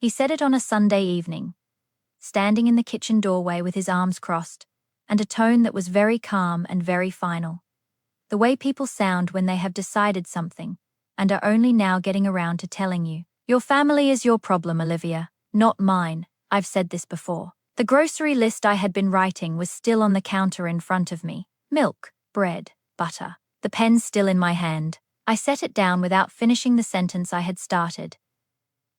He said it on a Sunday evening, standing in the kitchen doorway with his arms crossed, and a tone that was very calm and very final. The way people sound when they have decided something, and are only now getting around to telling you. Your family is your problem, Olivia, not mine. I've said this before. The grocery list I had been writing was still on the counter in front of me. Milk, bread, butter. The pen still in my hand. I set it down without finishing the sentence I had started.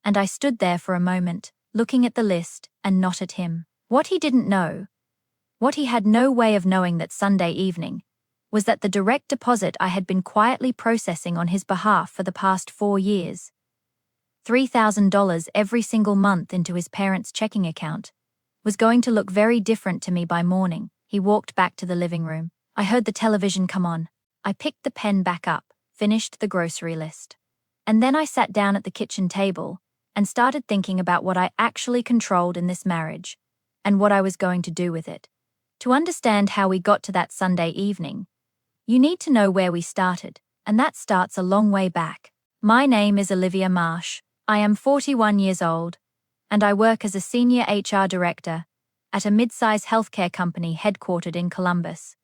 And I stood there for a moment, looking at the list and not at him. What he didn't know, what he had no way of knowing that Sunday evening, was that the direct deposit I had been quietly processing on his behalf for the past 4 years, $3,000 every single month into his parents' checking account, was going to look very different to me by morning. He walked back to the living room. I heard the television come on. I picked the pen back up, finished the grocery list. And then I sat down at the kitchen table and started thinking about what I actually controlled in this marriage and what I was going to do with it. To understand how we got to that Sunday evening, you need to know where we started, and that starts a long way back. My name is Olivia Marsh. I am 41 years old, and I work as a senior HR director at a mid-size healthcare company headquartered in Columbus,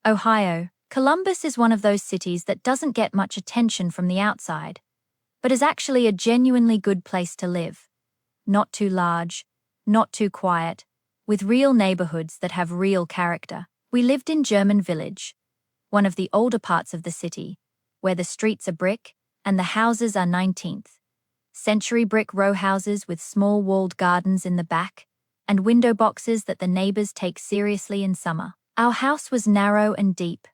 Ohio. Columbus is one of those cities that doesn't get much attention from the outside, but is actually a genuinely good place to live. Not too large, not too quiet, with real neighborhoods that have real character. We lived in German Village, one of the older parts of the city, where the streets are brick and the houses are 19th century brick row houses with small walled gardens in the back and window boxes that the neighbors take seriously in summer. Our house was narrow and deep,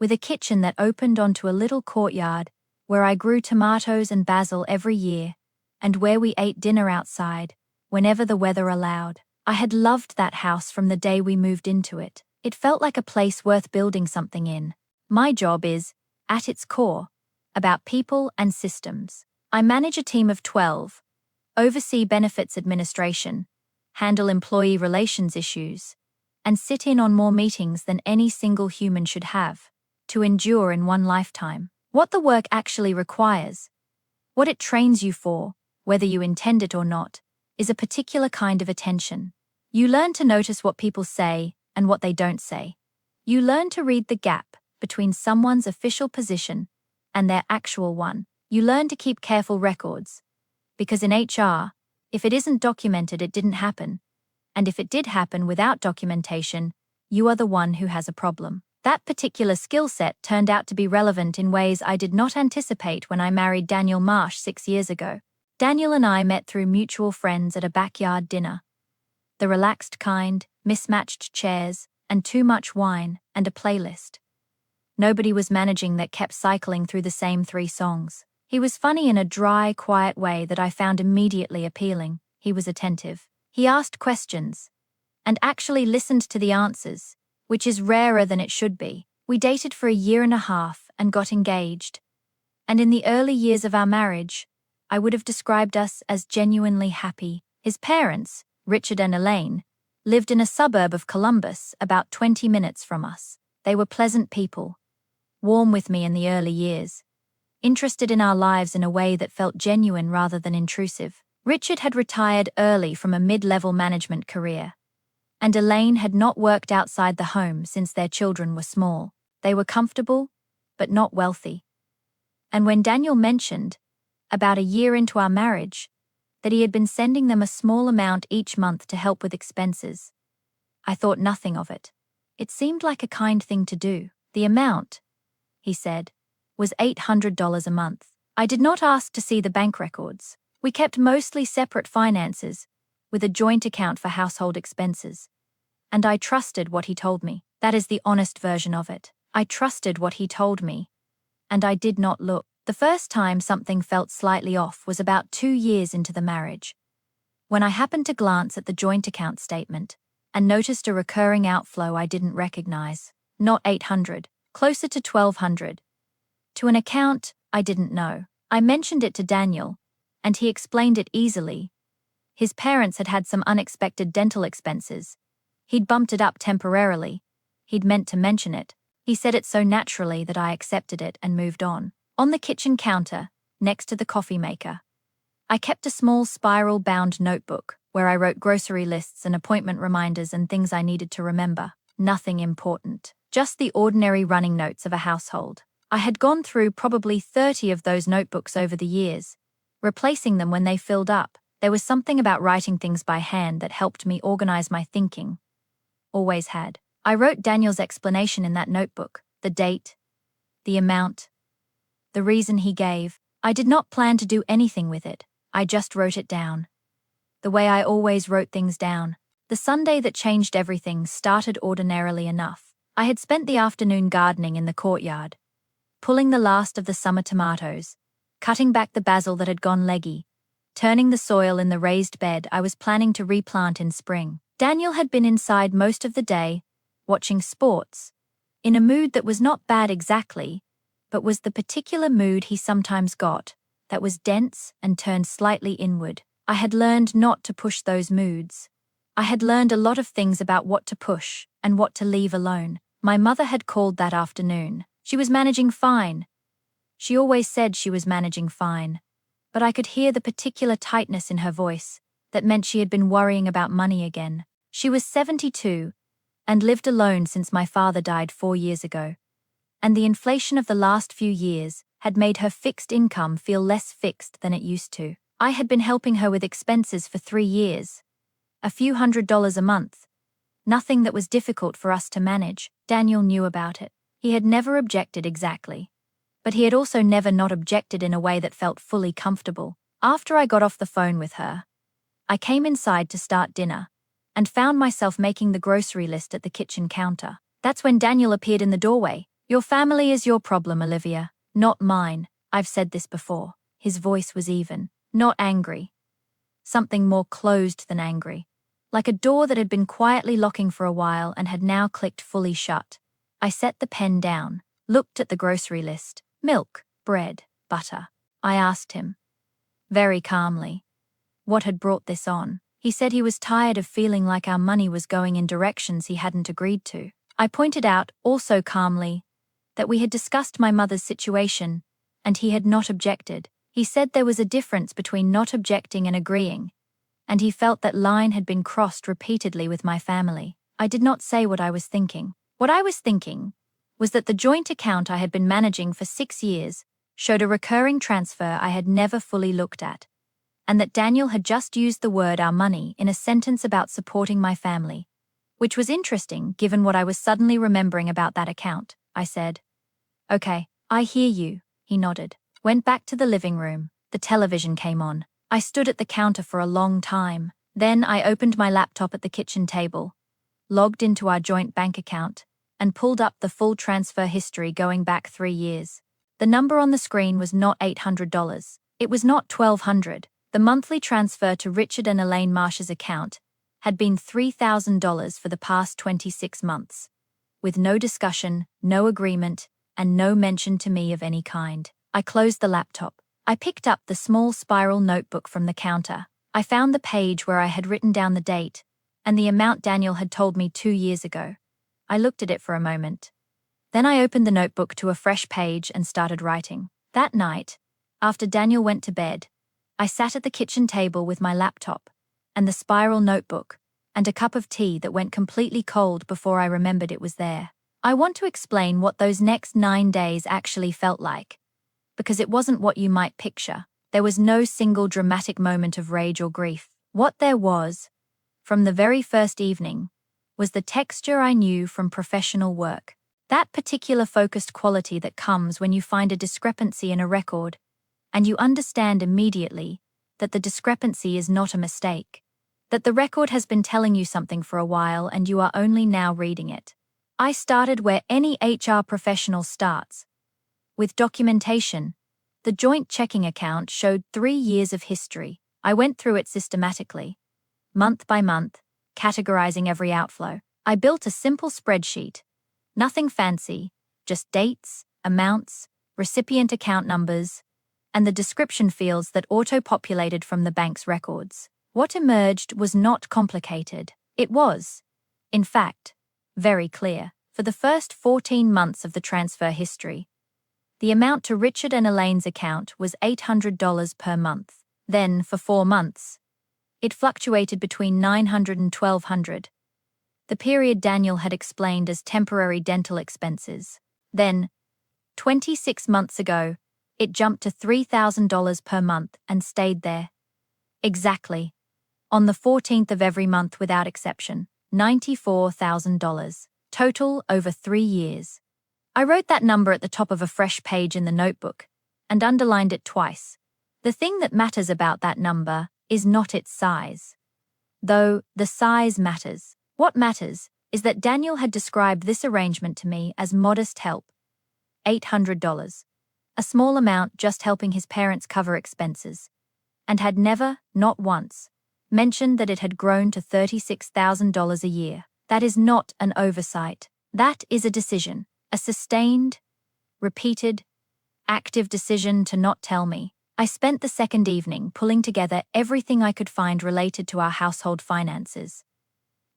with a kitchen that opened onto a little courtyard where I grew tomatoes and basil every year, and where we ate dinner outside whenever the weather allowed. I had loved that house from the day we moved into it. It felt like a place worth building something in. My job is, at its core, about people and systems. I manage a team of 12, oversee benefits administration, handle employee relations issues, and sit in on more meetings than any single human should have to endure in one lifetime. What the work actually requires, what it trains you for, whether you intend it or not, is a particular kind of attention. You learn to notice what people say and what they don't say. You learn to read the gap between someone's official position and their actual one. You learn to keep careful records, because in HR, if it isn't documented, it didn't happen. And if it did happen without documentation, you are the one who has a problem. That particular skill set turned out to be relevant in ways I did not anticipate when I married Daniel Marsh 6 years ago. Daniel and I met through mutual friends at a backyard dinner. The relaxed kind, mismatched chairs, and too much wine, and a playlist. Nobody was managing that kept cycling through the same 3 songs. He was funny in a dry, quiet way that I found immediately appealing. He was attentive. He asked questions, and actually listened to the answers, which is rarer than it should be. We dated for a 1.5 years and got engaged. And in the early years of our marriage, I would have described us as genuinely happy. His parents, Richard and Elaine, lived in a suburb of Columbus about 20 minutes from us. They were pleasant people, warm with me in the early years, interested in our lives in a way that felt genuine rather than intrusive. Richard had retired early from a mid-level management career, and Elaine had not worked outside the home since their children were small. They were comfortable, but not wealthy. And when Daniel mentioned, about a year into our marriage, that he had been sending them a small amount each month to help with expenses, I thought nothing of it. It seemed like a kind thing to do. The amount, he said, was $800 a month. I did not ask to see the bank records. We kept mostly separate finances, with a joint account for household expenses. And I trusted what he told me. That is the honest version of it. I trusted what he told me, and I did not look. The first time something felt slightly off was about 2 years into the marriage, when I happened to glance at the joint account statement and noticed a recurring outflow I didn't recognize. Not 800, closer to 1,200. To an account I didn't know. I mentioned it to Daniel, and he explained it easily. His parents had had some unexpected dental expenses. He'd bumped it up temporarily. He'd meant to mention it. He said it so naturally that I accepted it and moved on. On the kitchen counter, next to the coffee maker, I kept a small spiral-bound notebook where I wrote grocery lists and appointment reminders and things I needed to remember. Nothing important. Just the ordinary running notes of a household. I had gone through probably 30 of those notebooks over the years, replacing them when they filled up. There was something about writing things by hand that helped me organize my thinking. Always had. I wrote Daniel's explanation in that notebook, the date, the amount, the reason he gave. I did not plan to do anything with it. I just wrote it down. The way I always wrote things down. The Sunday that changed everything started ordinarily enough. I had spent the afternoon gardening in the courtyard, pulling the last of the summer tomatoes, cutting back the basil that had gone leggy, turning the soil in the raised bed I was planning to replant in spring. Daniel had been inside most of the day, watching sports, in a mood that was not bad exactly, but was the particular mood he sometimes got, that was dense and turned slightly inward. I had learned not to push those moods. I had learned a lot of things about what to push and what to leave alone. My mother had called that afternoon. She was managing fine. She always said she was managing fine, but I could hear the particular tightness in her voice that meant she had been worrying about money again. She was 72 and lived alone since my father died 4 years ago, and the inflation of the last few years had made her fixed income feel less fixed than it used to. I had been helping her with expenses for 3 years, a few $100s a month. Nothing that was difficult for us to manage. Daniel knew about it. He had never objected exactly, but he had also never not objected in a way that felt fully comfortable. After I got off the phone with her, I came inside to start dinner and found myself making the grocery list at the kitchen counter. That's when Daniel appeared in the doorway. "Your family is your problem, Olivia, not mine. I've said this before." His voice was even, not angry. Something more closed than angry. Like a door that had been quietly locking for a while and had now clicked fully shut. I set the pen down, looked at the grocery list. Milk, bread, butter. I asked him, very calmly, what had brought this on. He said he was tired of feeling like our money was going in directions he hadn't agreed to. I pointed out, also calmly, that we had discussed my mother's situation, and he had not objected. He said there was a difference between not objecting and agreeing, and he felt that line had been crossed repeatedly with my family. I did not say what I was thinking. What I was thinking was that the joint account I had been managing for 6 years showed a recurring transfer I had never fully looked at, and that Daniel had just used the word "our money" in a sentence about supporting my family, which was interesting given what I was suddenly remembering about that account. I said, "Okay, I hear you," he nodded. Went back to the living room. The television came on. I stood at the counter for a long time. Then I opened my laptop at the kitchen table, logged into our joint bank account, and pulled up the full transfer history going back 3 years. The number on the screen was not $800. It was not $1,200. The monthly transfer to Richard and Elaine Marsh's account had been $3,000 for the past 26 months, with no discussion, no agreement, and no mention to me of any kind. I closed the laptop. I picked up the small spiral notebook from the counter. I found the page where I had written down the date and the amount Daniel had told me 2 years ago. I looked at it for a moment. Then I opened the notebook to a fresh page and started writing. That night, after Daniel went to bed, I sat at the kitchen table with my laptop and the spiral notebook and a cup of tea that went completely cold before I remembered it was there. I want to explain what those next 9 days actually felt like, because it wasn't what you might picture. There was no single dramatic moment of rage or grief. What there was, from the very first evening, was the texture I knew from professional work. That particular focused quality that comes when you find a discrepancy in a record, and you understand immediately that the discrepancy is not a mistake, that the record has been telling you something for a while and you are only now reading it. I started where any HR professional starts, with documentation. The joint checking account showed 3 years of history. I went through it systematically, month by month, categorizing every outflow. I built a simple spreadsheet. Nothing fancy, just dates, amounts, recipient account numbers, and the description fields that auto-populated from the bank's records. What emerged was not complicated. It was, in fact, very clear. For the first 14 months of the transfer history, the amount to Richard and Elaine's account was $800 per month. Then, for 4 months, it fluctuated between 900 and 1200. The period Daniel had explained as temporary dental expenses. Then, 26 months ago, it jumped to $3,000 per month and stayed there. Exactly. On the 14th of every month without exception, $94,000. Total over 3 years. I wrote that number at the top of a fresh page in the notebook and underlined it twice. The thing that matters about that number is not its size. Though the size matters. What matters is that Daniel had described this arrangement to me as modest help. $800. A small amount just helping his parents cover expenses. And had never, not once, mentioned that it had grown to $36,000 a year. That is not an oversight. That is a decision. A sustained, repeated, active decision to not tell me. I spent the second evening pulling together everything I could find related to our household finances.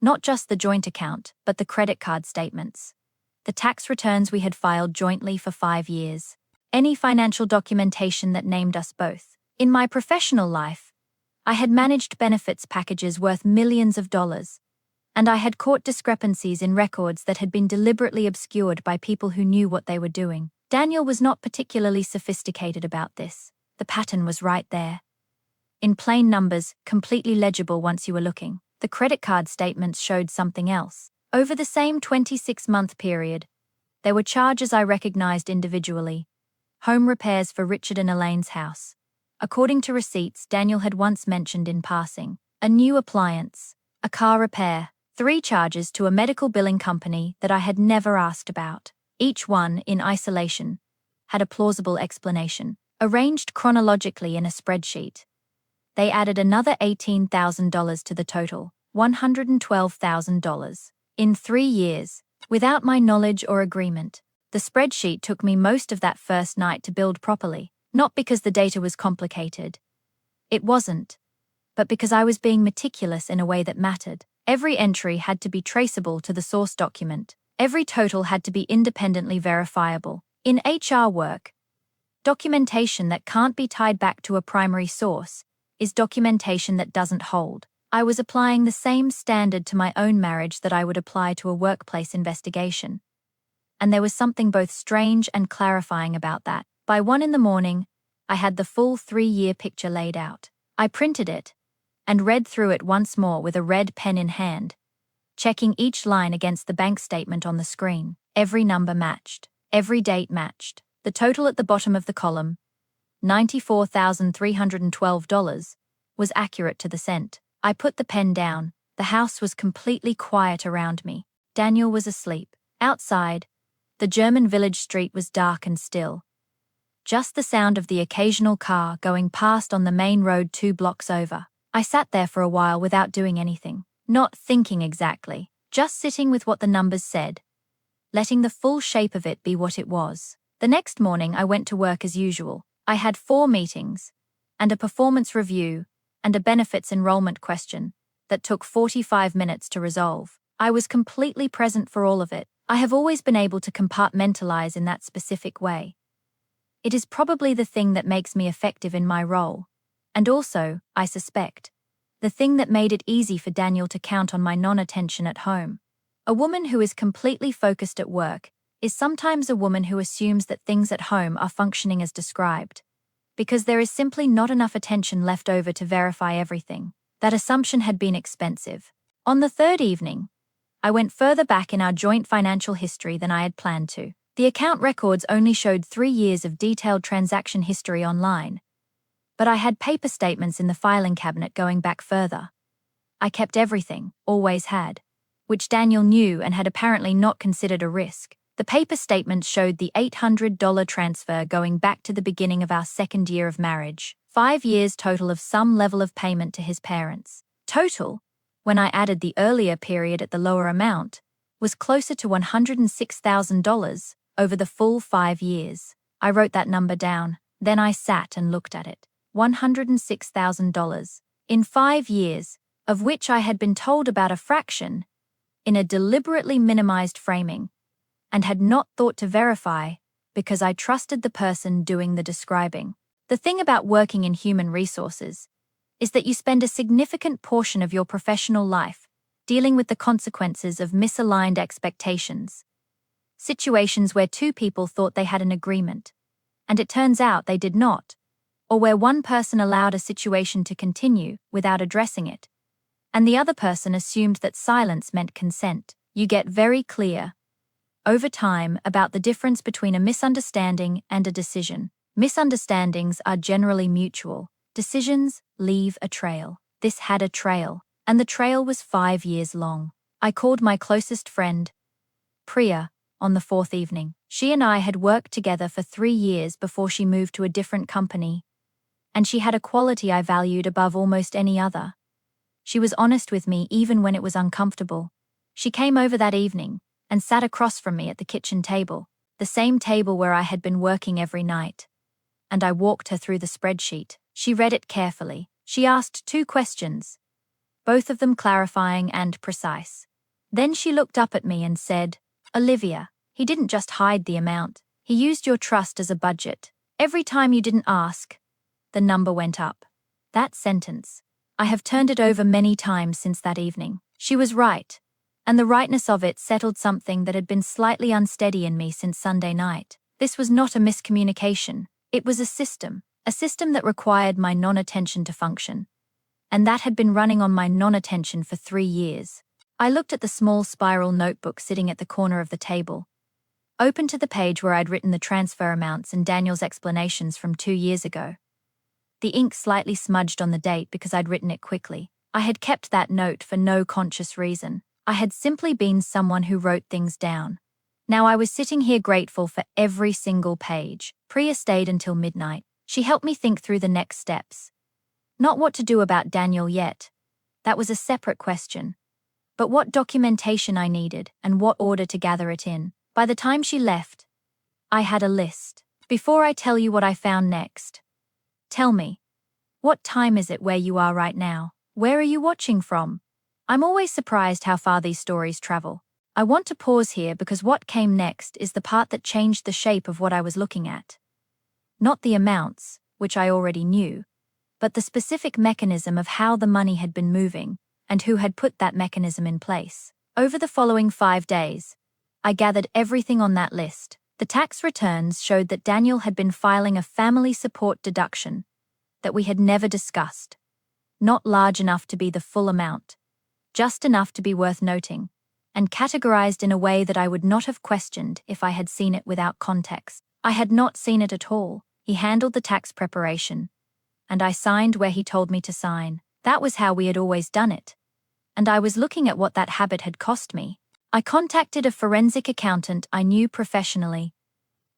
Not just the joint account, but the credit card statements. The tax returns we had filed jointly for 5 years. Any financial documentation that named us both. In my professional life, I had managed benefits packages worth millions of dollars, and I had caught discrepancies in records that had been deliberately obscured by people who knew what they were doing. Daniel was not particularly sophisticated about this. The pattern was right there. In plain numbers, completely legible once you were looking. The credit card statements showed something else. Over the same 26-month period, there were charges I recognized individually. Home repairs for Richard and Elaine's house. According to receipts Daniel had once mentioned in passing. A new appliance. A car repair. 3 charges to a medical billing company that I had never asked about. Each one, in isolation, had a plausible explanation, arranged chronologically in a spreadsheet. They added another $18,000 to the total, $112,000. In 3 years, without my knowledge or agreement. The spreadsheet took me most of that first night to build properly, not because the data was complicated. It wasn't. But because I was being meticulous in a way that mattered. Every entry had to be traceable to the source document. Every total had to be independently verifiable. In HR work, documentation that can't be tied back to a primary source is documentation that doesn't hold. I was applying the same standard to my own marriage that I would apply to a workplace investigation. And there was something both strange and clarifying about that. By 1 in the morning, I had the full 3-year picture laid out. I printed it and read through it once more with a red pen in hand, checking each line against the bank statement on the screen. Every number matched. Every date matched. The total at the bottom of the column, $94,312, was accurate to the cent. I put the pen down. The house was completely quiet around me. Daniel was asleep. Outside, the German village street was dark and still. Just the sound of the occasional car going past on the main road 2 blocks over. I sat there for a while without doing anything. Not thinking exactly. Just sitting with what the numbers said. Letting the full shape of it be what it was. The next morning I went to work as usual. I had 4 meetings, and a performance review, and a benefits enrollment question that took 45 minutes to resolve. I was completely present for all of it. I have always been able to compartmentalize in that specific way. It is probably the thing that makes me effective in my role, and also, I suspect, the thing that made it easy for Daniel to count on my non-attention at home. A woman who is completely focused at work is sometimes a woman who assumes that things at home are functioning as described, because there is simply not enough attention left over to verify everything. That assumption had been expensive. On the 3rd evening, I went further back in our joint financial history than I had planned to. The account records only showed 3 years of detailed transaction history online, but I had paper statements in the filing cabinet going back further. I kept everything, always had, which Daniel knew and had apparently not considered a risk. The paper statements showed the $800 transfer going back to the beginning of our 2nd year of marriage, 5 years total of some level of payment to his parents. Total, when I added the earlier period at the lower amount, was closer to $106,000 over the full 5 years. I wrote that number down, then I sat and looked at it. $106,000 in 5 years, of which I had been told about a fraction, in a deliberately minimized framing, and had not thought to verify because I trusted the person doing the describing. The thing about working in human resources is that you spend a significant portion of your professional life dealing with the consequences of misaligned expectations. Situations where two people thought they had an agreement, and it turns out they did not, or where one person allowed a situation to continue without addressing it, and the other person assumed that silence meant consent. You get very clear, over time, about the difference between a misunderstanding and a decision. Misunderstandings are generally mutual. Decisions leave a trail. This had a trail, and the trail was 5 years long. I called my closest friend, Priya, on the 4th evening. She and I had worked together for 3 years before she moved to a different company, and she had a quality I valued above almost any other. She was honest with me even when it was uncomfortable. She came over that evening and sat across from me at the kitchen table, the same table where I had been working every night. And I walked her through the spreadsheet. She read it carefully. She asked 2 questions, both of them clarifying and precise. Then she looked up at me and said, "Olivia, he didn't just hide the amount. He used your trust as a budget. Every time you didn't ask, the number went up." That sentence, I have turned it over many times since that evening. She was right, and the rightness of it settled something that had been slightly unsteady in me since Sunday night. This was not a miscommunication. It was a system that required my non-attention to function, and that had been running on my non-attention for 3 years. I looked at the small spiral notebook sitting at the corner of the table, open to the page where I'd written the transfer amounts and Daniel's explanations from 2 years ago. The ink slightly smudged on the date because I'd written it quickly. I had kept that note for no conscious reason. I had simply been someone who wrote things down. Now I was sitting here grateful for every single page. Priya stayed until midnight. She helped me think through the next steps. Not what to do about Daniel yet. That was a separate question. But what documentation I needed and what order to gather it in. By the time she left, I had a list. Before I tell you what I found next, tell me, what time is it where you are right now? Where are you watching from? I'm always surprised how far these stories travel. I want to pause here because what came next is the part that changed the shape of what I was looking at. Not the amounts, which I already knew, but the specific mechanism of how the money had been moving and who had put that mechanism in place. Over the following 5 days, I gathered everything on that list. The tax returns showed that Daniel had been filing a family support deduction that we had never discussed. Not large enough to be the full amount, just enough to be worth noting, and categorized in a way that I would not have questioned if I had seen it without context. I had not seen it at all. He handled the tax preparation, and I signed where he told me to sign. That was how we had always done it. And I was looking at what that habit had cost me. I contacted a forensic accountant I knew professionally,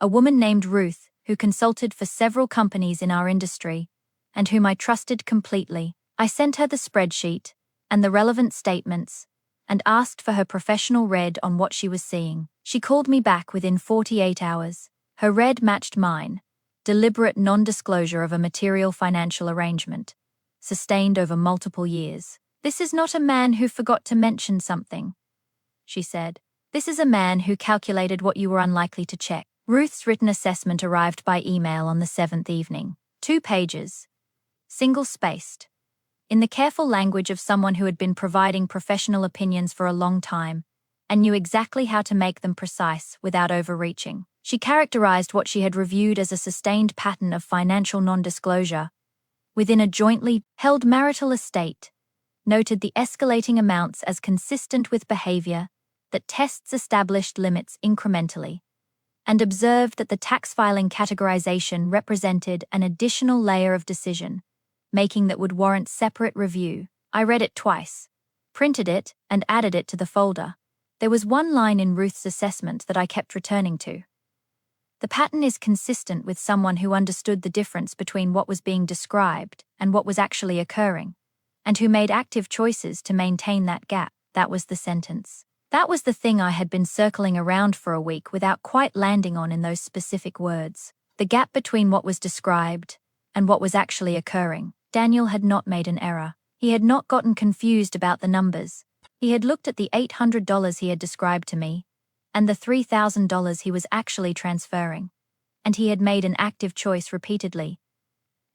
a woman named Ruth, who consulted for several companies in our industry, and whom I trusted completely. I sent her the spreadsheet and the relevant statements, and asked for her professional read on what she was seeing. She called me back within 48 hours. Her read matched mine: deliberate non-disclosure of a material financial arrangement, sustained over multiple years. "This is not a man who forgot to mention something," she said. "This is a man who calculated what you were unlikely to check." Ruth's written assessment arrived by email on the 7th evening. 2 pages. Single-spaced. In the careful language of someone who had been providing professional opinions for a long time, and knew exactly how to make them precise without overreaching. She characterized what she had reviewed as a sustained pattern of financial non-disclosure within a jointly held marital estate, noted the escalating amounts as consistent with behavior that tests established limits incrementally, and observed that the tax filing categorization represented an additional layer of decision making that would warrant separate review. I read it twice, printed it, and added it to the folder. There was one line in Ruth's assessment that I kept returning to. "The pattern is consistent with someone who understood the difference between what was being described and what was actually occurring, and who made active choices to maintain that gap." That was the sentence. That was the thing I had been circling around for a week without quite landing on in those specific words. The gap between what was described and what was actually occurring. Daniel had not made an error. He had not gotten confused about the numbers. He had looked at the $800 he had described to me, and the $3,000 he was actually transferring. And he had made an active choice repeatedly,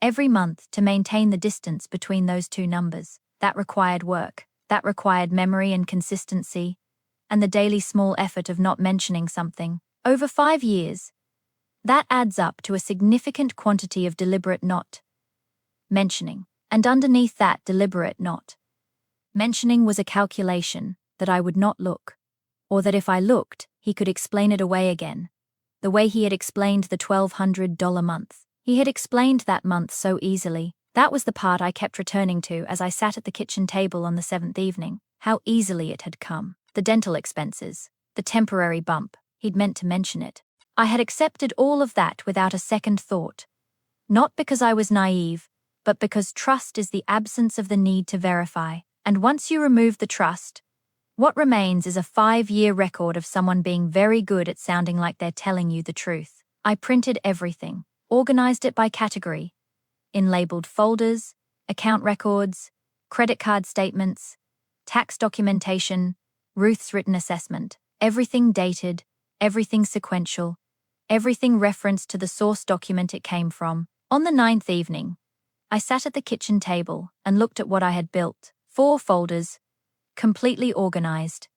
every month to maintain the distance between those two numbers. That required work. That required memory and consistency, and the daily small effort of not mentioning something. Over 5 years, that adds up to a significant quantity of deliberate not mentioning. And underneath that deliberate not mentioning was a calculation that I would not look, or that if I looked, he could explain it away again. The way he had explained the $1,200 month. He had explained that month so easily. That was the part I kept returning to as I sat at the kitchen table on the 7th evening. How easily it had come. The dental expenses, the temporary bump, he'd meant to mention it. I had accepted all of that without a second thought. Not because I was naive, but because trust is the absence of the need to verify. And once you remove the trust, what remains is a 5-year record of someone being very good at sounding like they're telling you the truth. I printed everything, organized it by category, in labeled folders, account records, credit card statements, tax documentation, Ruth's written assessment, everything dated, everything sequential, everything referenced to the source document it came from. On the 9th evening, I sat at the kitchen table and looked at what I had built. 4 folders, completely organized.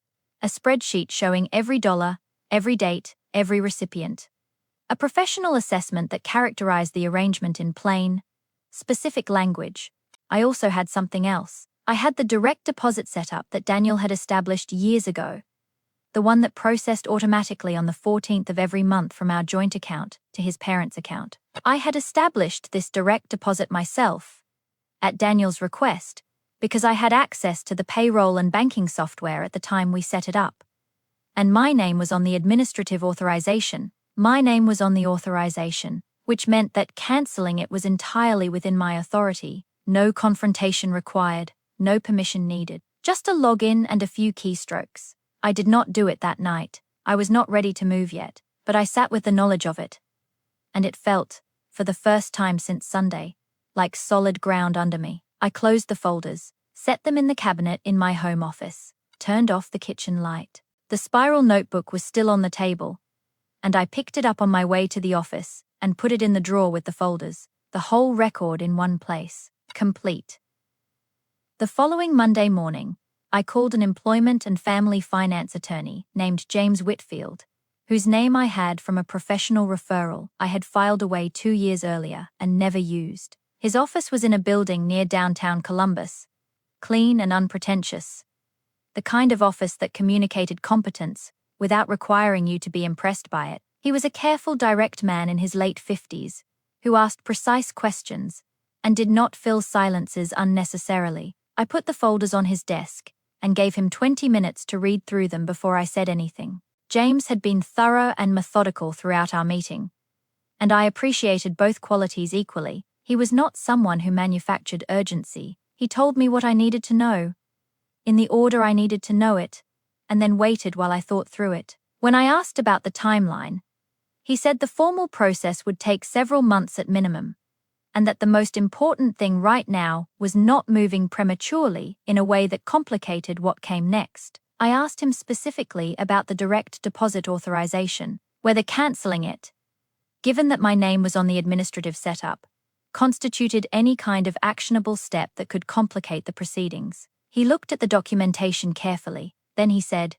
A spreadsheet showing every dollar, every date, every recipient. A professional assessment that characterized the arrangement in plain, specific language. I also had something else. I had the direct deposit setup that Daniel had established years ago. The one that processed automatically on the 14th of every month from our joint account to his parents' account. I had established this direct deposit myself, at Daniel's request, because I had access to the payroll and banking software at the time we set it up. And my name was on the administrative authorization. My name was on the authorization, which meant that canceling it was entirely within my authority. No confrontation required, no permission needed. Just a login and a few keystrokes. I did not do it that night. I was not ready to move yet, but I sat with the knowledge of it. And it felt, for the first time since Sunday, like solid ground under me. I closed the folders, set them in the cabinet in my home office, turned off the kitchen light. The spiral notebook was still on the table, and I picked it up on my way to the office and put it in the drawer with the folders, the whole record in one place, complete. The following Monday morning, I called an employment and family finance attorney named James Whitfield, whose name I had from a professional referral I had filed away 2 years earlier and never used. His office was in a building near downtown Columbus, clean and unpretentious. The kind of office that communicated competence without requiring you to be impressed by it. He was a careful, direct man in his late 50s, who asked precise questions and did not fill silences unnecessarily. I put the folders on his desk and gave him 20 minutes to read through them before I said anything. James had been thorough and methodical throughout our meeting, and I appreciated both qualities equally. He was not someone who manufactured urgency. He told me what I needed to know, in the order I needed to know it, and then waited while I thought through it. When I asked about the timeline, he said the formal process would take several months at minimum, and that the most important thing right now was not moving prematurely in a way that complicated what came next. I asked him specifically about the direct deposit authorization, whether canceling it, given that my name was on the administrative setup, constituted any kind of actionable step that could complicate the proceedings. He looked at the documentation carefully. Then he said,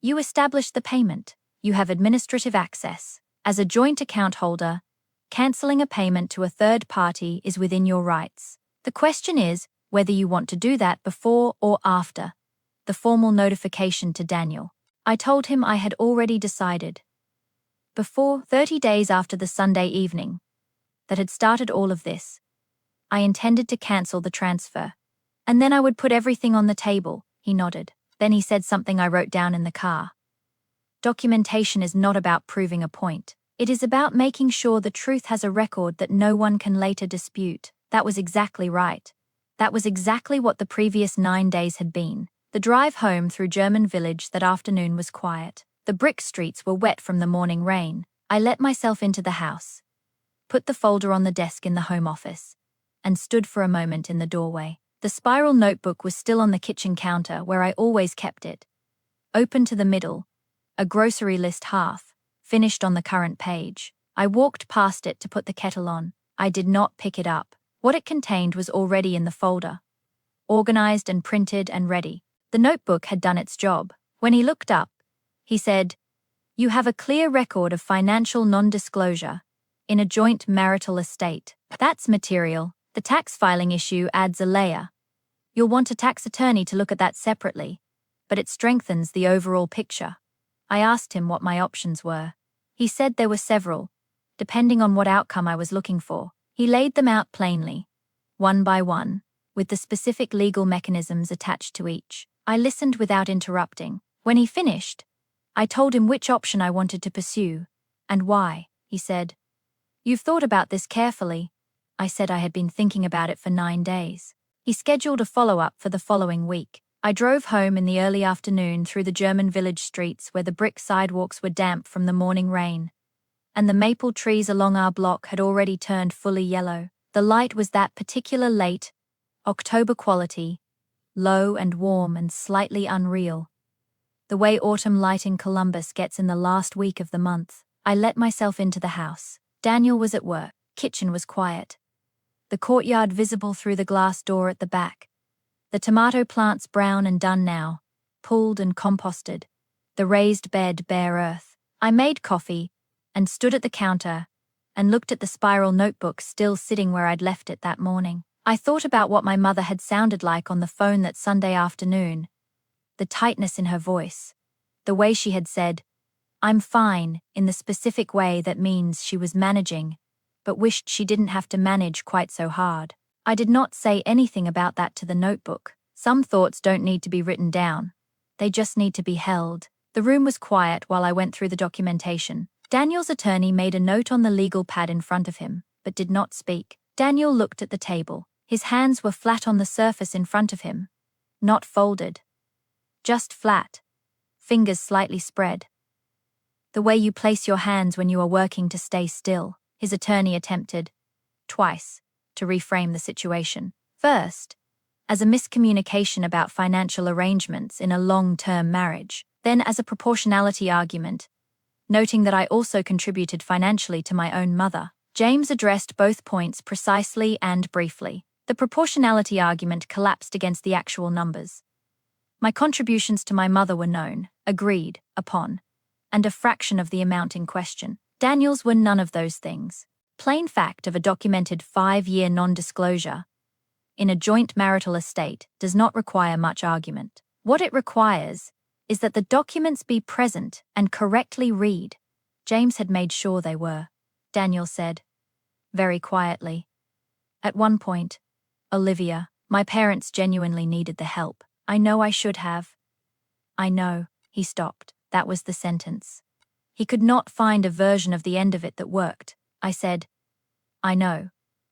"You established the payment. You have administrative access. As a joint account holder, canceling a payment to a third party is within your rights. The question is whether you want to do that before or after the formal notification to Daniel." I told him I had already decided. Before, 30 days after the Sunday evening that had started all of this, I intended to cancel the transfer. And then I would put everything on the table. He nodded. Then he said something I wrote down in the car. Documentation is not about proving a point. It is about making sure the truth has a record that no one can later dispute. That was exactly right. That was exactly what the previous 9 days had been. The drive home through German Village that afternoon was quiet. The brick streets were wet from the morning rain. I let myself into the house, put the folder on the desk in the home office, and stood for a moment in the doorway. The spiral notebook was still on the kitchen counter where I always kept it, open to the middle, a grocery list half, finished on the current page. I walked past it to put the kettle on. I did not pick it up. What it contained was already in the folder, organized and printed and ready. The notebook had done its job. When he looked up, he said, "You have a clear record of financial non-disclosure in a joint marital estate. That's material. The tax filing issue adds a layer. You'll want a tax attorney to look at that separately, but it strengthens the overall picture." I asked him what my options were. He said there were several, depending on what outcome I was looking for. He laid them out plainly, one by one, with the specific legal mechanisms attached to each. I listened without interrupting. When he finished, I told him which option I wanted to pursue, and why. He said, "You've thought about this carefully." I said I had been thinking about it for 9 days. He scheduled a follow-up for the following week. I drove home in the early afternoon through the German village streets where the brick sidewalks were damp from the morning rain, and the maple trees along our block had already turned fully yellow. The light was that particular late October quality, low and warm and slightly unreal. The way autumn light in Columbus gets in the last week of the month. I let myself into the house. Daniel was at work. Kitchen was quiet. The courtyard visible through the glass door at the back. The tomato plants brown and done now, pulled and composted. The raised bed bare earth. I made coffee and stood at the counter and looked at the spiral notebook still sitting where I'd left it that morning. I thought about what my mother had sounded like on the phone that Sunday afternoon. The tightness in her voice. The way she had said, "I'm fine," in the specific way that means she was managing, but wished she didn't have to manage quite so hard. I did not say anything about that to the notebook. Some thoughts don't need to be written down. They just need to be held. The room was quiet while I went through the documentation. Daniel's attorney made a note on the legal pad in front of him, but did not speak. Daniel looked at the table. His hands were flat on the surface in front of him. Not folded. Just flat. Fingers slightly spread. The way you place your hands when you are working to stay still. His attorney attempted, twice, to reframe the situation. First, as a miscommunication about financial arrangements in a long-term marriage, then as a proportionality argument, noting that I also contributed financially to my own mother. James addressed both points precisely and briefly. The proportionality argument collapsed against the actual numbers. My contributions to my mother were known, agreed upon, and a fraction of the amount in question. Daniel's were none of those things. Plain fact of a documented 5-year non-disclosure in a joint marital estate does not require much argument. What it requires is that the documents be present and correctly read. James had made sure they were. Daniel said, very quietly. At one point, "Olivia, my parents genuinely needed the help. I know I should have." "I know," he stopped. That was the sentence. He could not find a version of the end of it that worked. I said, "I know."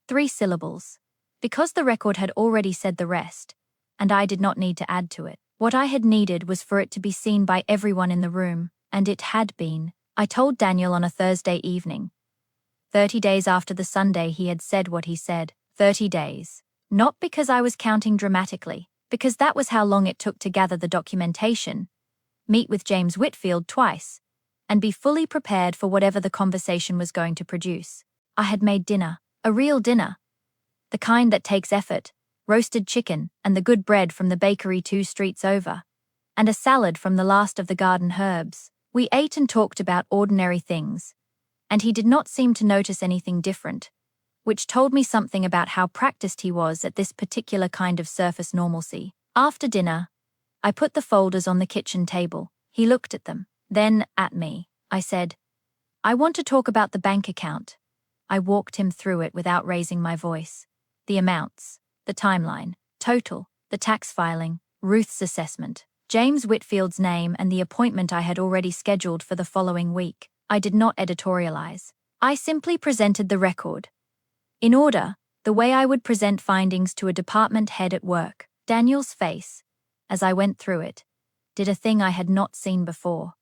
3 syllables. Because the record had already said the rest, and I did not need to add to it. What I had needed was for it to be seen by everyone in the room, and it had been. I told Daniel on a Thursday evening. 30 days after the Sunday he had said what he said. 30 days. Not because I was counting dramatically, because that was how long it took to gather the documentation, meet with James Whitfield twice, and be fully prepared for whatever the conversation was going to produce. I had made dinner, a real dinner. The kind that takes effort, roasted chicken and the good bread from the bakery 2 streets over, and a salad from the last of the garden herbs. We ate and talked about ordinary things, and he did not seem to notice anything different, which told me something about how practiced he was at this particular kind of surface normalcy. After dinner, I put the folders on the kitchen table. He looked at them, then at me. I said, "I want to talk about the bank account." I walked him through it without raising my voice. The amounts, the timeline, total, the tax filing, Ruth's assessment, James Whitfield's name and the appointment I had already scheduled for the following week. I did not editorialize. I simply presented the record. In order, the way I would present findings to a department head at work. Daniel's face, as I went through it, did a thing I had not seen before.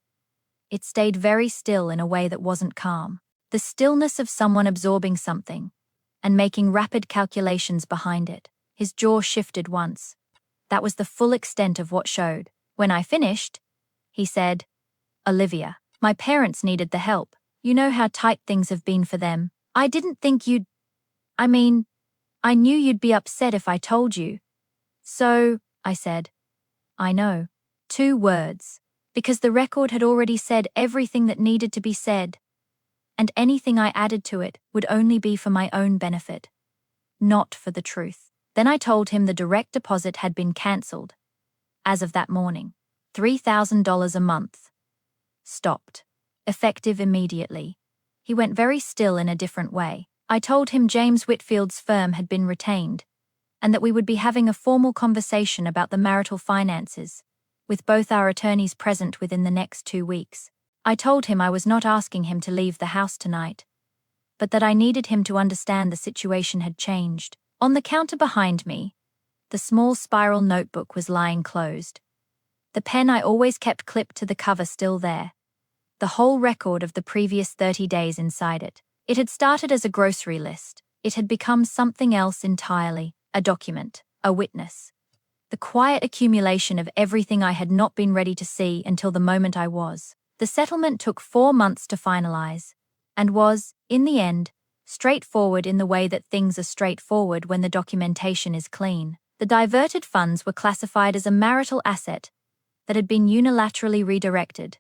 It stayed very still in a way that wasn't calm. The stillness of someone absorbing something and making rapid calculations behind it. His jaw shifted once. That was the full extent of what showed. When I finished, he said, "Olivia, my parents needed the help. You know how tight things have been for them. I didn't think you'd..." I mean, I knew you'd be upset if I told you. So, I said. I know. 2 words. Because the record had already said everything that needed to be said. And anything I added to it would only be for my own benefit. Not for the truth. Then I told him the direct deposit had been cancelled. As of that morning. $3,000 a month. Stopped. Effective immediately. He went very still in a different way. I told him James Whitfield's firm had been retained, and that we would be having a formal conversation about the marital finances, with both our attorneys present within the next 2 weeks. I told him I was not asking him to leave the house tonight, but that I needed him to understand the situation had changed. On the counter behind me, the small spiral notebook was lying closed. The pen I always kept clipped to the cover still there. The whole record of the previous 30 days inside it. It had started as a grocery list. It had become something else entirely, a document, a witness. The quiet accumulation of everything I had not been ready to see until the moment I was. The settlement took 4 months to finalize, and was, in the end, straightforward in the way that things are straightforward when the documentation is clean. The diverted funds were classified as a marital asset that had been unilaterally redirected,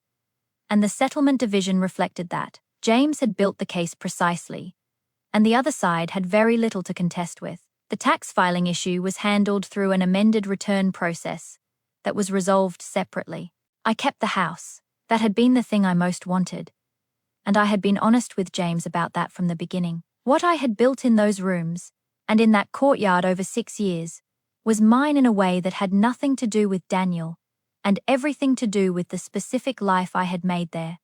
and the settlement division reflected that. James had built the case precisely, and the other side had very little to contest with. The tax filing issue was handled through an amended return process that was resolved separately. I kept the house. That had been the thing I most wanted, and I had been honest with James about that from the beginning. What I had built in those rooms, and in that courtyard over 6 years, was mine in a way that had nothing to do with Daniel, and everything to do with the specific life I had made there.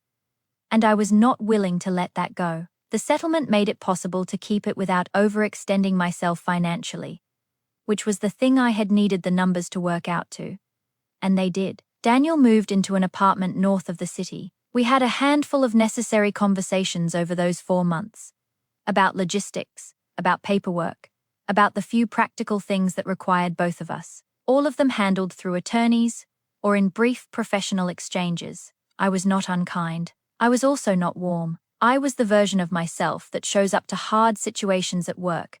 And I was not willing to let that go. The settlement made it possible to keep it without overextending myself financially, which was the thing I had needed the numbers to work out to. And they did. Daniel moved into an apartment north of the city. We had a handful of necessary conversations over those 4 months. About logistics, about paperwork, about the few practical things that required both of us. All of them handled through attorneys, or in brief professional exchanges. I was not unkind. I was also not warm. I was the version of myself that shows up to hard situations at work.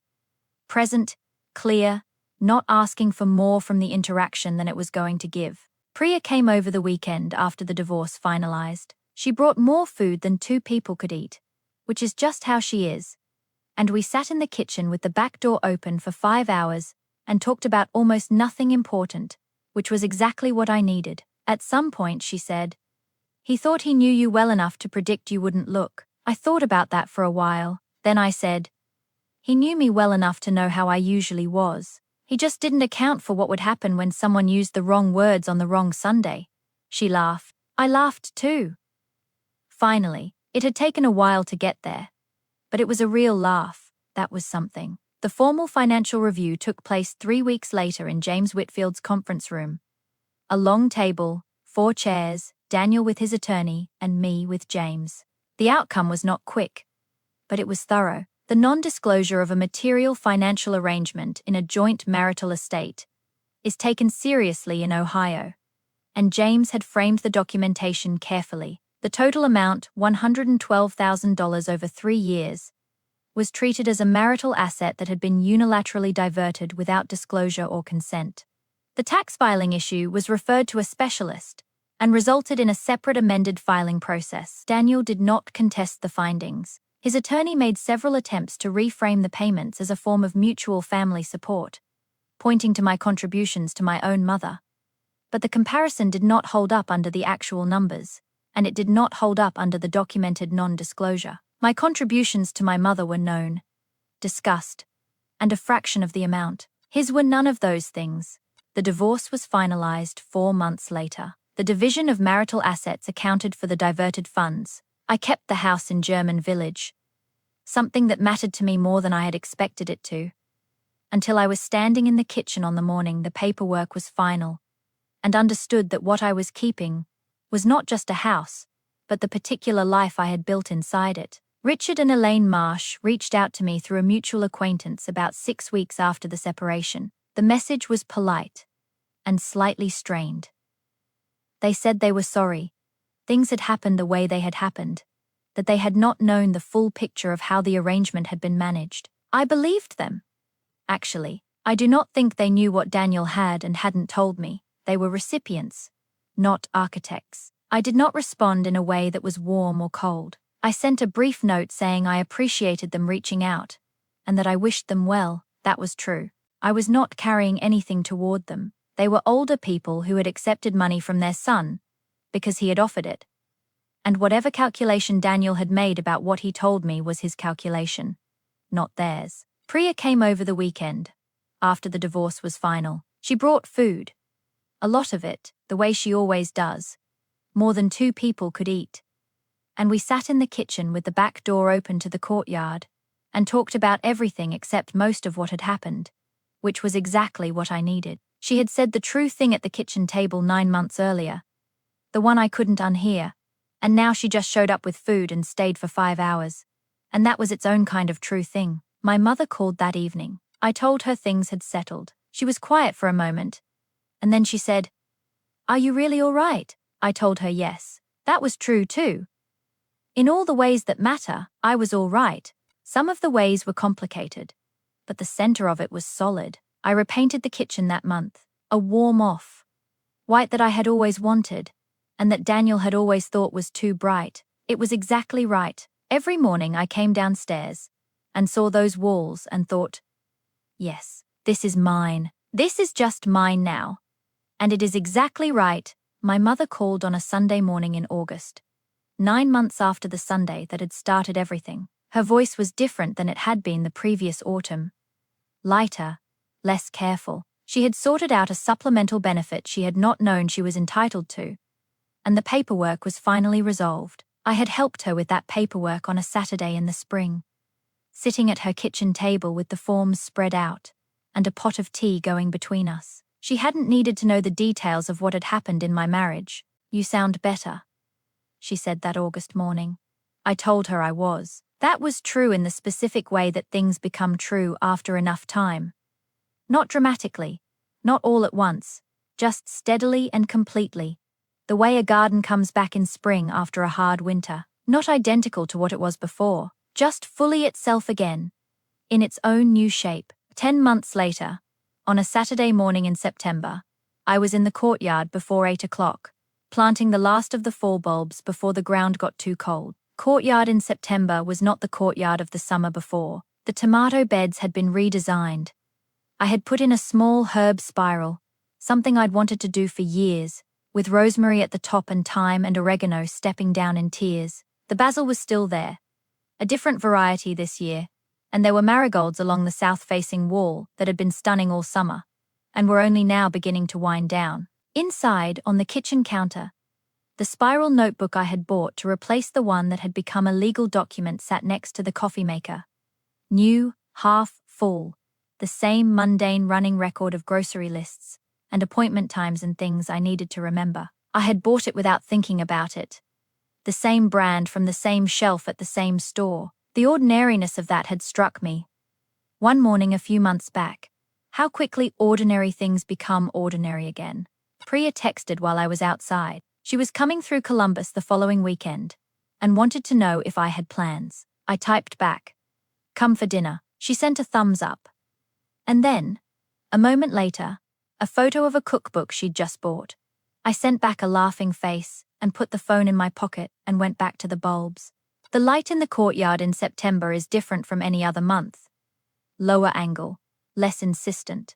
Present, clear, not asking for more from the interaction than it was going to give. Priya came over the weekend after the divorce finalized. She brought more food than 2 people could eat, which is just how she is. And we sat in the kitchen with the back door open for 5 hours and talked about almost nothing important, which was exactly what I needed. At some point, she said, "He thought he knew you well enough to predict you wouldn't look." I thought about that for a while. Then I said, "He knew me well enough to know how I usually was. He just didn't account for what would happen when someone used the wrong words on the wrong Sunday." She laughed. I laughed too. Finally, it had taken a while to get there, but it was a real laugh. That was something. The formal financial review took place 3 weeks later in James Whitfield's conference room. A long table, 4 chairs, Daniel with his attorney, and me with James. The outcome was not quick, but it was thorough. The non-disclosure of a material financial arrangement in a joint marital estate is taken seriously in Ohio, and James had framed the documentation carefully. The total amount, $112,000 over 3 years, was treated as a marital asset that had been unilaterally diverted without disclosure or consent. The tax filing issue was referred to a specialist and resulted in a separate amended filing process. Daniel did not contest the findings. His attorney made several attempts to reframe the payments as a form of mutual family support, pointing to my contributions to my own mother. But the comparison did not hold up under the actual numbers, and it did not hold up under the documented non-disclosure. My contributions to my mother were known, discussed, and a fraction of the amount. His were none of those things. The divorce was finalized 4 months later. The division of marital assets accounted for the diverted funds. I kept the house in German Village, something that mattered to me more than I had expected it to, until I was standing in the kitchen on the morning the paperwork was final, and understood that what I was keeping was not just a house, but the particular life I had built inside it. Richard and Elaine Marsh reached out to me through a mutual acquaintance about 6 weeks after the separation. The message was polite and slightly strained. They said they were sorry. Things had happened the way they had happened, that they had not known the full picture of how the arrangement had been managed. I believed them. Actually, I do not think they knew what Daniel had and hadn't told me. They were recipients, not architects. I did not respond in a way that was warm or cold. I sent a brief note saying I appreciated them reaching out, and that I wished them well. That was true. I was not carrying anything toward them. They were older people who had accepted money from their son, because he had offered it. And whatever calculation Daniel had made about what he told me was his calculation, not theirs. Priya came over the weekend, after the divorce was final. She brought food. A lot of it, the way she always does. More than 2 people could eat. And we sat in the kitchen with the back door open to the courtyard, and talked about everything except most of what had happened, which was exactly what I needed. She had said the true thing at the kitchen table 9 months earlier, the one I couldn't unhear, and now she just showed up with food and stayed for 5 hours. And that was its own kind of true thing. My mother called that evening. I told her things had settled. She was quiet for a moment, and then she said, "Are you really all right?" I told her yes. That was true too. In all the ways that matter, I was all right. Some of the ways were complicated, but the center of it was solid. I repainted the kitchen that month, a warm off white that I had always wanted, and that Daniel had always thought was too bright. It was exactly right. Every morning I came downstairs and saw those walls and thought, yes, this is mine. This is just mine now. And it is exactly right. My mother called on a Sunday morning in August, 9 months after the Sunday that had started everything. Her voice was different than it had been the previous autumn. Lighter, less careful. She had sorted out a supplemental benefit she had not known she was entitled to, and the paperwork was finally resolved. I had helped her with that paperwork on a Saturday in the spring, sitting at her kitchen table with the forms spread out, and a pot of tea going between us. She hadn't needed to know the details of what had happened in my marriage. "You sound better," she said that August morning. I told her I was. That was true in the specific way that things become true after enough time. Not dramatically, not all at once, just steadily and completely. The way a garden comes back in spring after a hard winter, not identical to what it was before, just fully itself again, in its own new shape. 10 months later, on a Saturday morning in September, I was in the courtyard before 8 o'clock, planting the last of the fall bulbs before the ground got too cold. Courtyard in September was not the courtyard of the summer before. The tomato beds had been redesigned. I had put in a small herb spiral, something I'd wanted to do for years, with rosemary at the top and thyme and oregano stepping down in tiers. The basil was still there, a different variety this year, and there were marigolds along the south-facing wall that had been stunning all summer, and were only now beginning to wind down. Inside, on the kitchen counter, the spiral notebook I had bought to replace the one that had become a legal document sat next to the coffee maker. New, half full, the same mundane running record of grocery lists and appointment times and things I needed to remember. I had bought it without thinking about it. The same brand from the same shelf at the same store. The ordinariness of that had struck me. One morning a few months back, how quickly ordinary things become ordinary again. Priya texted while I was outside. She was coming through Columbus the following weekend, and wanted to know if I had plans. I typed back, "Come for dinner." She sent a thumbs up. And then, a moment later, a photo of a cookbook she'd just bought. I sent back a laughing face, and put the phone in my pocket and went back to the bulbs. The light in the courtyard in September is different from any other month. Lower angle, less insistent.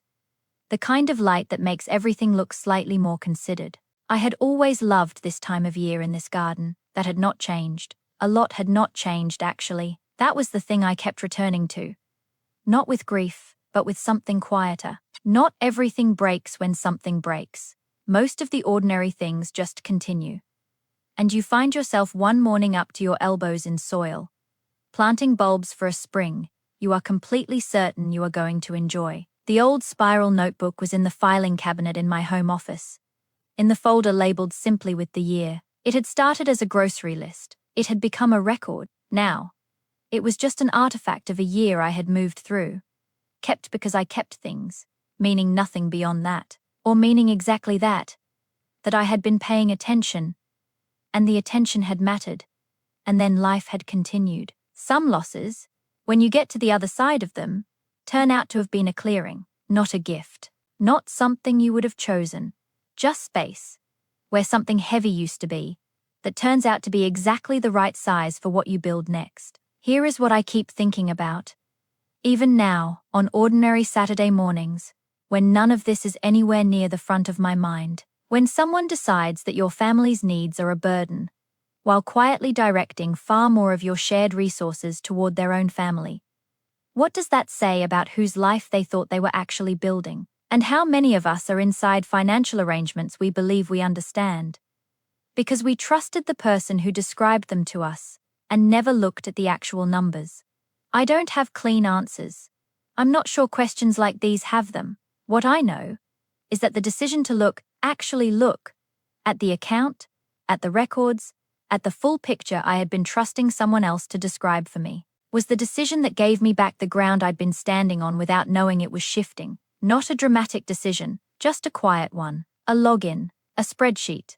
The kind of light that makes everything look slightly more considered. I had always loved this time of year in this garden. That had not changed. A lot had not changed, actually. That was the thing I kept returning to. Not with grief, but with something quieter. Not everything breaks when something breaks. Most of the ordinary things just continue. And you find yourself one morning up to your elbows in soil, planting bulbs for a spring you are completely certain you are going to enjoy. The old spiral notebook was in the filing cabinet in my home office, in the folder labeled simply with the year. It had started as a grocery list. It had become a record. Now, it was just an artifact of a year I had moved through. Kept because I kept things, meaning nothing beyond that. Or meaning exactly that I had been paying attention, and the attention had mattered, and then life had continued. Some losses, when you get to the other side of them, turn out to have been a clearing, not a gift, not something you would have chosen, just space, where something heavy used to be, that turns out to be exactly the right size for what you build next. Here is what I keep thinking about. Even now, on ordinary Saturday mornings, when none of this is anywhere near the front of my mind, when someone decides that your family's needs are a burden, while quietly directing far more of your shared resources toward their own family, what does that say about whose life they thought they were actually building, and how many of us are inside financial arrangements we believe we understand? Because we trusted the person who described them to us and never looked at the actual numbers. I don't have clean answers. I'm not sure questions like these have them. What I know is that the decision to actually look, at the account, at the records, at the full picture I had been trusting someone else to describe for me, was the decision that gave me back the ground I'd been standing on without knowing it was shifting. Not a dramatic decision, just a quiet one. A login, a spreadsheet,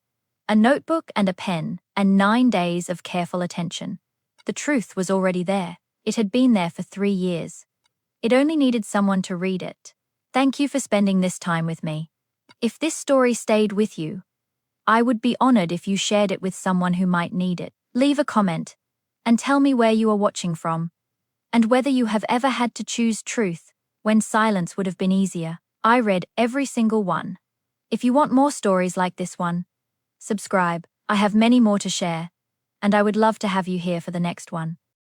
a notebook and a pen, and 9 days of careful attention. The truth was already there. It had been there for 3 years. It only needed someone to read it. Thank you for spending this time with me. If this story stayed with you, I would be honored if you shared it with someone who might need it. Leave a comment and tell me where you are watching from and whether you have ever had to choose truth when silence would have been easier. I read every single one. If you want more stories like this one, subscribe. I have many more to share, and I would love to have you here for the next one.